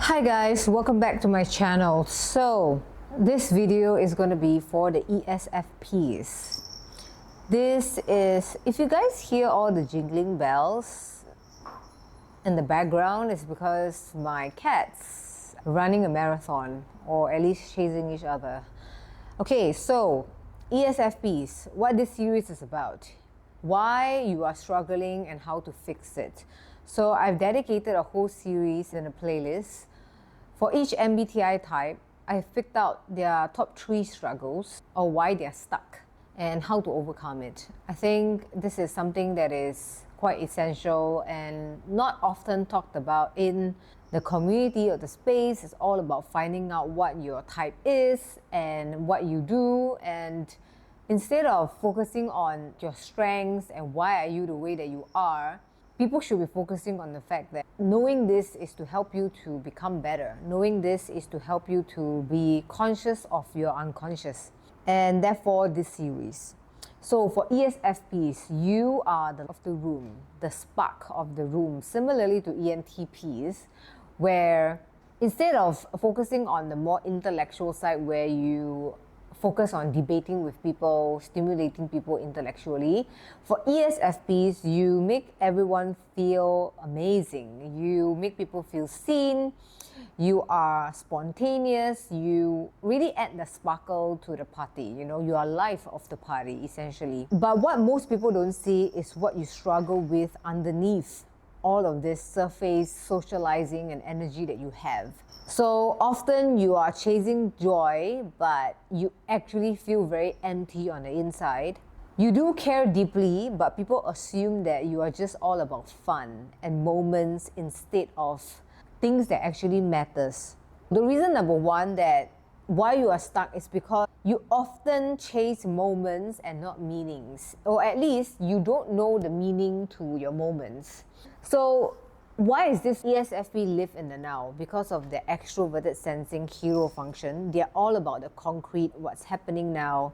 Hi guys, welcome back to my channel. So this video is going to be for the ESFPs. This is, if you guys hear all the jingling bells in the background, it's because my cats are running a marathon, or at least chasing each other. Okay, so ESFPs, what this series is about, why you are struggling and how to fix it. So I've dedicated a whole series in a playlist. For each MBTI type, I've picked out their top 3 struggles or why they're stuck and how to overcome it. I think this is something that is quite essential and not often talked about in the community or the space. It's all about finding out what your type is and what you do, and instead of focusing on your strengths and why are you the way that you are, people should be focusing on the fact that knowing this is to help you to become better. Knowing this is to help you to be conscious of your unconscious. And therefore, this series. So for ESFPs, you are the of the room, the spark of the room, similarly to ENTPs, where instead of focusing on the more intellectual side where you focus on debating with people, stimulating people intellectually, for ESFPs, you make everyone feel amazing. You make people feel seen. You are spontaneous. You really add the sparkle to the party. You are life of the party, essentially. But what most people don't see is what you struggle with underneath all of this surface socializing and energy that you have. So often you are chasing joy, but you actually feel very empty on the inside. You do care deeply, but people assume that you are just all about fun and moments instead of things that actually matters. The reason number one that why you are stuck is because you often chase moments and not meanings, or at least you don't know the meaning to your moments. So why is this ESFP live in the now? Because of the extroverted sensing hero function. They're all about the concrete, what's happening now,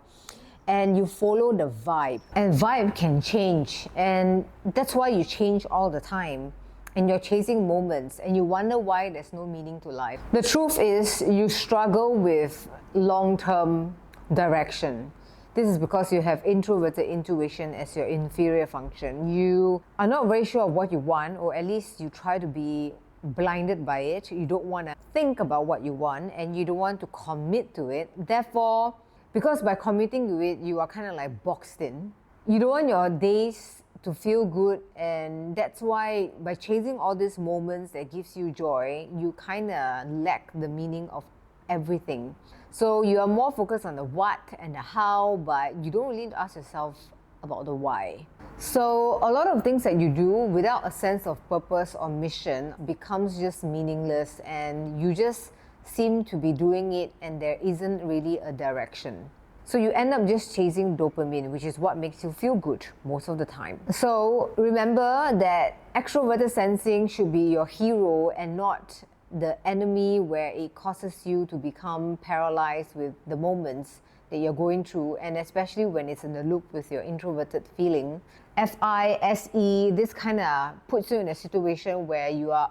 and you follow the vibe. And vibe can change, and that's why you change all the time. And you're chasing moments and you wonder why there's no meaning to life. The truth is you struggle with long-term direction. This is because you have introverted intuition as your inferior function. You are not very sure of what you want, or at least you try to be blinded by it. You don't want to think about what you want and you don't want to commit to it. Therefore, because by committing to it, you are kind of like boxed in. You don't want your days to feel good, and that's why by chasing all these moments that gives you joy, you kind of lack the meaning of everything. So you are more focused on the what and the how, but you don't really ask yourself about the why. So a lot of things that you do without a sense of purpose or mission becomes just meaningless, and you just seem to be doing it and there isn't really a direction. So you end up just chasing dopamine, which is what makes you feel good most of the time. So remember that extroverted sensing should be your hero and not the enemy, where it causes you to become paralyzed with the moments that you're going through, and especially when it's in the loop with your introverted feeling. FISE, this kind of puts you in a situation where you are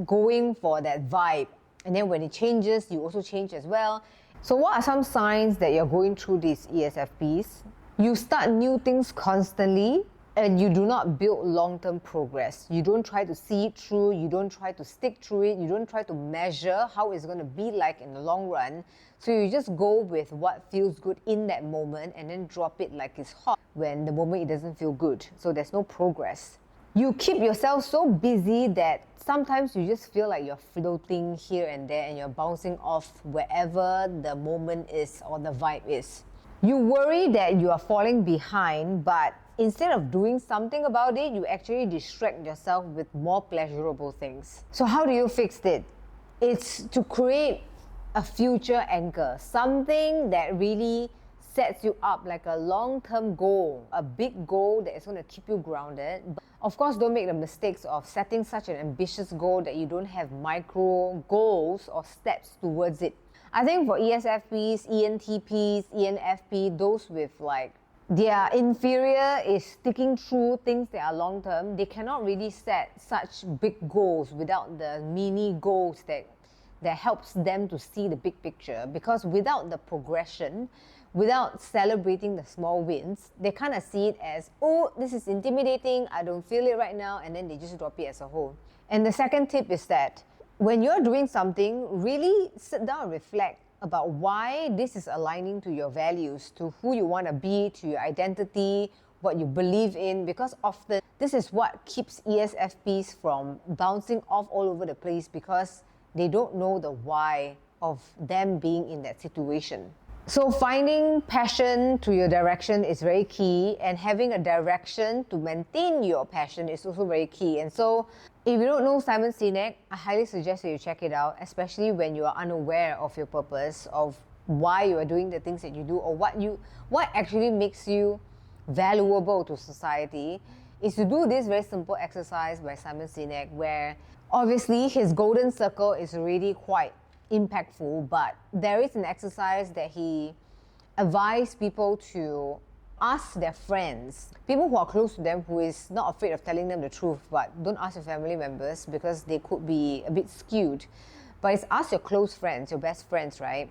going for that vibe, and then when it changes, you also change as well. So what are some signs that you're going through these ESFPs? You start new things constantly and you do not build long-term progress. You don't try to see it through, you don't try to stick through it, you don't try to measure how it's going to be like in the long run. So you just go with what feels good in that moment and then drop it like it's hot when the moment it doesn't feel good. So there's no progress. You keep yourself so busy that sometimes you just feel like you're floating here and there and you're bouncing off wherever the moment is or the vibe is. You worry that you are falling behind, but instead of doing something about it, you actually distract yourself with more pleasurable things. So how do you fix it? It's to create a future anchor, something that really sets you up like a long-term goal, a big goal that is going to keep you grounded. Of course, don't make the mistakes of setting such an ambitious goal that you don't have micro goals or steps towards it. I think for ESFPs, ENTPs, ENFP, those with like their inferior is sticking through things that are long-term, they cannot really set such big goals without the mini goals that that helps them to see the big picture, because without the progression, without celebrating the small wins, they kind of see it as, oh, this is intimidating, I don't feel it right now, and then they just drop it as a whole. And the second tip is that when you're doing something, really sit down and reflect about why this is aligning to your values, to who you want to be, to your identity, what you believe in, because often this is what keeps ESFPs from bouncing off all over the place, because they don't know the why of them being in that situation. So finding passion to your direction is very key, and having a direction to maintain your passion is also very key. And so if you don't know Simon Sinek, I highly suggest that you check it out, especially when you are unaware of your purpose, of why you are doing the things that you do, or what actually makes you valuable to society, is to do this very simple exercise by Simon Sinek, where obviously his golden circle is really quite impactful, but there is an exercise that he advised people to ask their friends, people who are close to them, who is not afraid of telling them the truth, but don't ask your family members because they could be a bit skewed. But it's ask your close friends, your best friends, right?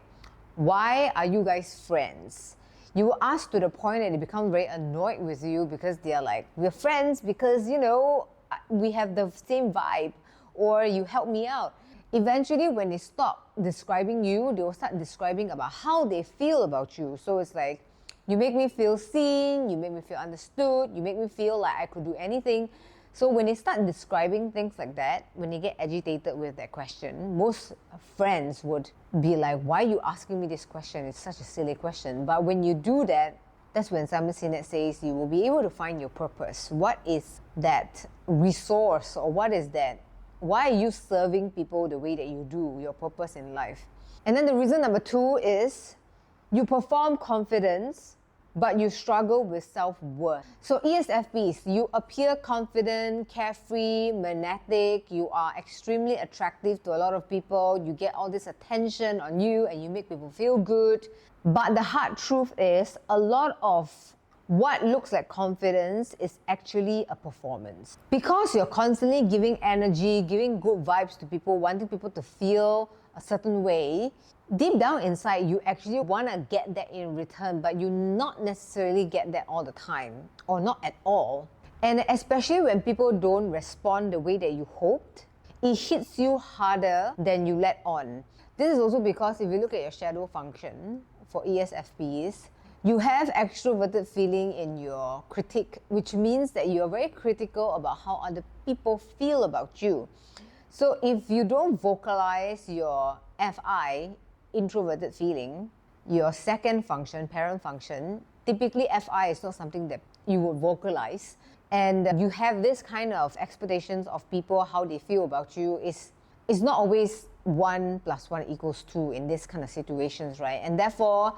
Why are you guys friends? You will ask to the point that they become very annoyed with you, because they are like, we're friends because, you know, we have the same vibe, or you help me out. Eventually, when they stop describing you, they will start describing about how they feel about you. So it's like, you make me feel seen, you make me feel understood, you make me feel like I could do anything. So when they start describing things like that, when they get agitated with that question, most friends would be like, why are you asking me this question? It's such a silly question. But when you do that, that's when Simon Sinek says you will be able to find your purpose. What is that resource, or what is that? Why are you serving people the way that you do, your purpose in life? And then the reason number 2 is you perform confidence, but you struggle with self-worth. So ESFPs, you appear confident, carefree, magnetic, you are extremely attractive to a lot of people, you get all this attention on you and you make people feel good. But the hard truth is, a lot of what looks like confidence is actually a performance. Because you're constantly giving energy, giving good vibes to people, wanting people to feel a certain way, deep down inside, you actually want to get that in return, but you not necessarily get that all the time, or not at all. And especially when people don't respond the way that you hoped, it hits you harder than you let on. This is also because if you look at your shadow function for ESFPs, you have extroverted feeling in your critique, which means that you're very critical about how other people feel about you. So if you don't vocalize your FI, introverted feeling, your second function, parent function, typically FI is not something that you would vocalize. And you have this kind of expectations of people, how they feel about you. It's not always 1 + 1 = 2 in this kind of situations, right? And therefore,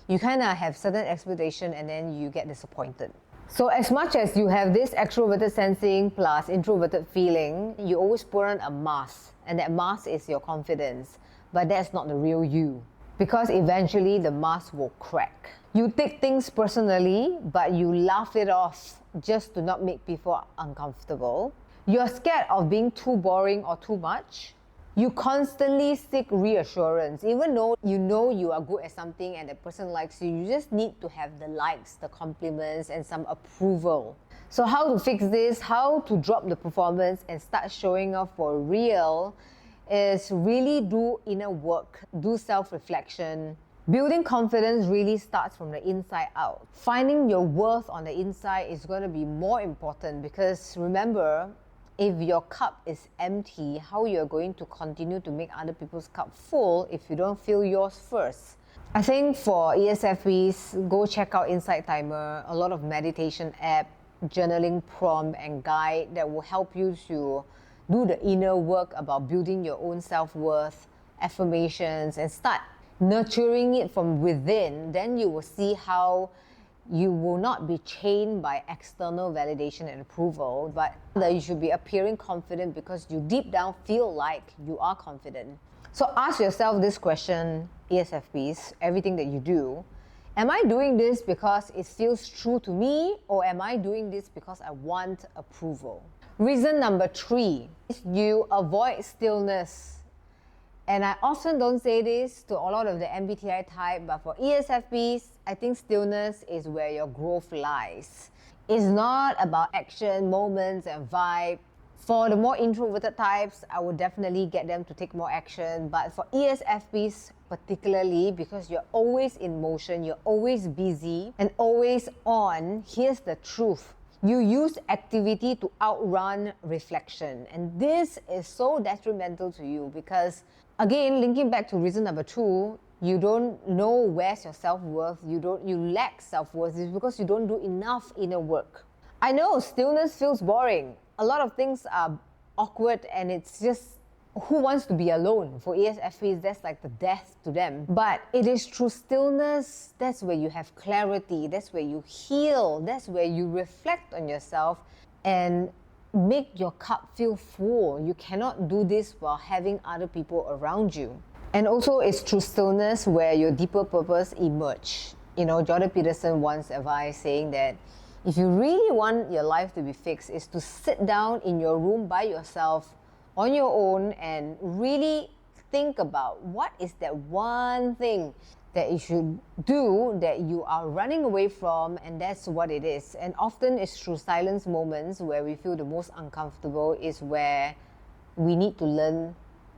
you kind of have certain expectation and then you get disappointed. So as much as you have this extroverted sensing plus introverted feeling, you always put on a mask, and that mask is your confidence. But that's not the real you, because eventually the mask will crack. You take things personally, but you laugh it off just to not make people uncomfortable. You're scared of being too boring or too much. You constantly seek reassurance. Even though you know you are good at something and the person likes you, you just need to have the likes, the compliments, and some approval. So how to fix this, how to drop the performance and start showing off for real, is really do inner work, do self-reflection. Building confidence really starts from the inside out. Finding your worth on the inside is going to be more important, because remember, if your cup is empty, how you're going to continue to make other people's cup full if you don't fill yours first? I think for ESFPs, go check out Insight Timer, a lot of meditation app, journaling prompt and guide that will help you to do the inner work about building your own self-worth, affirmations, and start nurturing it from within. Then you will see how you will not be chained by external validation and approval, but that you should be appearing confident because you deep down feel like you are confident. So ask yourself this question, ESFPs, everything that you do. Am I doing this because it feels true to me, or am I doing this because I want approval? Reason number 3 is you avoid stillness. And I often don't say this to a lot of the MBTI type, but for ESFPs, I think stillness is where your growth lies. It's not about action, moments, and vibe. For the more introverted types, I would definitely get them to take more action. But for ESFPs particularly, because you're always in motion, you're always busy and always on, here's the truth. You use activity to outrun reflection. And this is so detrimental to you because, again, linking back to reason number 2, you don't know where's your self-worth, you lack self-worth. It's because you don't do enough inner work. I know stillness feels boring. A lot of things are awkward and it's just, who wants to be alone? For ESFPs, that's like the death to them. But it is through stillness, that's where you have clarity, that's where you heal, that's where you reflect on yourself and make your cup feel full. You cannot do this while having other people around you. And also it's through stillness where your deeper purpose emerge. You know, Jordan Peterson once advised saying that if you really want your life to be fixed, is to sit down in your room by yourself on your own and really think about what is that one thing that you should do that you are running away from, and that's what it is. And often it's through silence moments where we feel the most uncomfortable is where we need to learn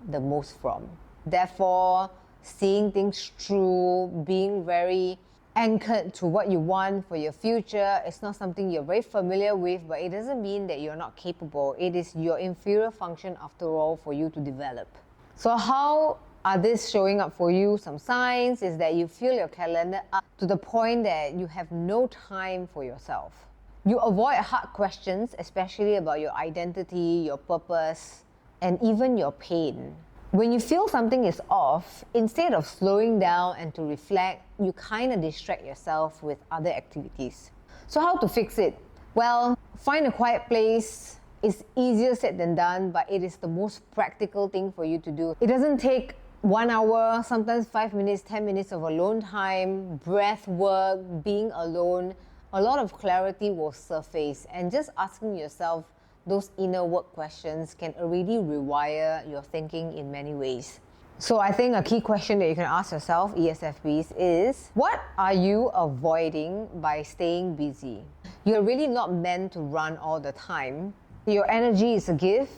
the most from. Therefore, seeing things through, being very anchored to what you want for your future, it's not something you're very familiar with, but it doesn't mean that you're not capable. It is your inferior function after all for you to develop. So how are this showing up for you? Some signs is that you fill your calendar up to the point that you have no time for yourself. You avoid hard questions, especially about your identity, your purpose, and even your pain. When you feel something is off, instead of slowing down and to reflect, you kind of distract yourself with other activities. So how to fix it? Well, find a quiet place. It's easier said than done, but it is the most practical thing for you to do. It doesn't take 1 hour, sometimes 5 minutes, 10 minutes of alone time, breath work, being alone. A lot of clarity will surface, and just asking yourself those inner work questions can already rewire your thinking in many ways. So I think a key question that you can ask yourself, ESFPs, is what are you avoiding by staying busy? You're really not meant to run all the time. Your energy is a gift.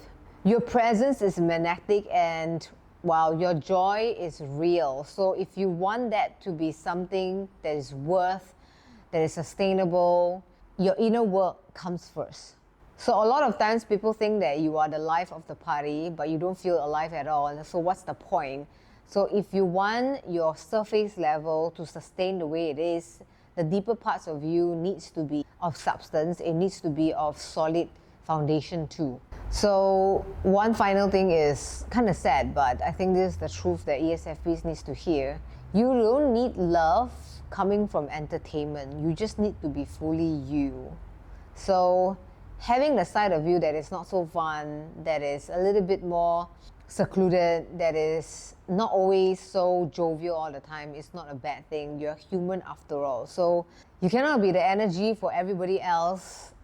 Your presence is magnetic, and wow, your joy is real. So if you want that to be something that is worth, that is sustainable, your inner work comes first. So a lot of times people think that you are the life of the party, but you don't feel alive at all. And so what's the point? So if you want your surface level to sustain the way it is, the deeper parts of you needs to be of substance. It needs to be of solid foundation too. So one final thing is kind of sad, but I think this is the truth that ESFPs needs to hear. You don't need love coming from entertainment. You just need to be fully you. So having the side of you that is not so fun, that is a little bit more secluded, that is not always so jovial all the time, is not a bad thing. You're human after all. So you cannot be the energy for everybody else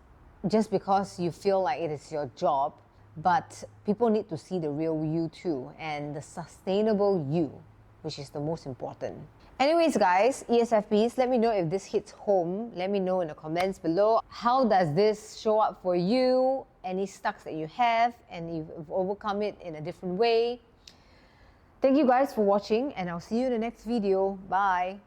just because you feel like it is your job. But people need to see the real you too, and the sustainable you, which is the most important. Anyways, guys, ESFPs, let me know if this hits home. Let me know in the comments below. How does this show up for you? Any stucks that you have, and you've overcome it in a different way. Thank you guys for watching, and I'll see you in the next video. Bye.